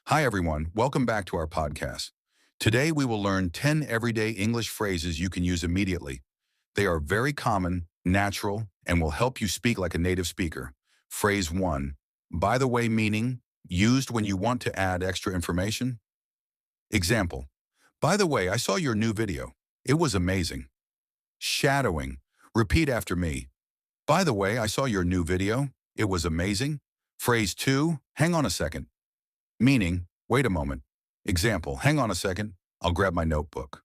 Hi, everyone. Welcome back to our podcast. Today, we will learn 10 everyday English phrases you can use immediately. They are very common, natural, and will help you speak like a native speaker. Phrase 1. By the way, meaning, used when you want to add extra information. Example. By the way, I saw your new video. It was amazing. Shadowing. Repeat after me. By the way, I saw your new video. It was amazing. Phrase 2. Hang on a second. Meaning, wait a moment. Example, hang on a second, I'll grab my notebook.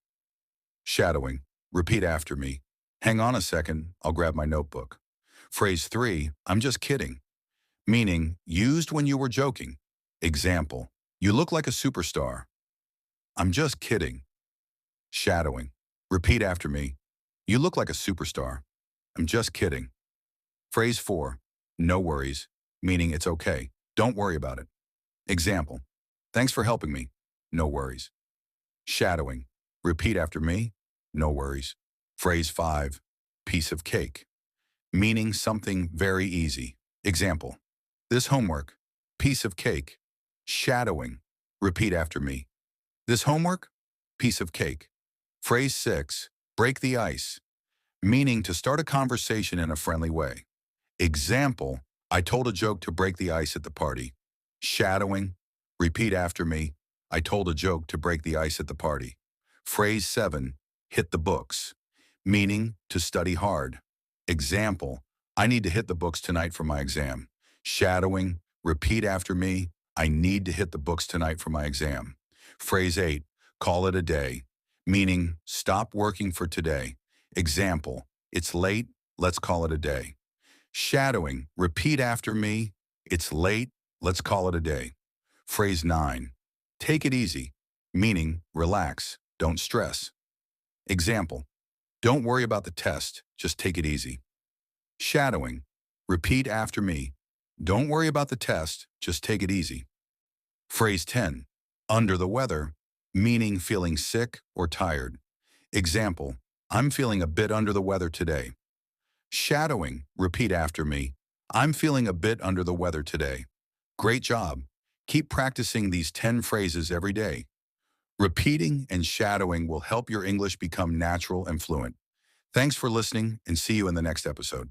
Shadowing, repeat after me. Hang on a second, I'll grab my notebook. Phrase 3, I'm just kidding. Meaning, used when you were joking. Example, you look like a superstar. I'm just kidding. Shadowing, repeat after me. You look like a superstar. I'm just kidding. Phrase 4, no worries, meaning it's okay. Don't worry about it. Example, thanks for helping me. No worries. Shadowing. Repeat after me. No worries. Phrase 5. Piece of cake. Meaning something very easy. Example, this homework. Piece of cake. Shadowing. Repeat after me. This homework. Piece of cake. Phrase 6. Break the ice. Meaning to start a conversation in a friendly way. Example, I told a joke to break the ice at the party. Shadowing. Repeat after me. I told a joke to break the ice at the party. Phrase 7. Hit the books. Meaning to study hard. Example. I need to hit the books tonight for my exam. Shadowing. Repeat after me. I need to hit the books tonight for my exam. Phrase 8. Call it a day. Meaning stop working for today. Example. It's late. Let's call it a day. Shadowing. Repeat after me. It's late. Let's call it a day. Phrase 9. Take it easy, meaning relax, don't stress. Example, don't worry about the test, just take it easy. Shadowing. Repeat after me. Don't worry about the test, just take it easy. Phrase 10. Under the weather, meaning feeling sick or tired. Example, I'm feeling a bit under the weather today. Shadowing. Repeat after me. I'm feeling a bit under the weather today. Great job. Keep practicing these 10 phrases every day. Repeating and shadowing will help your English become natural and fluent. Thanks for listening and see you in the next episode.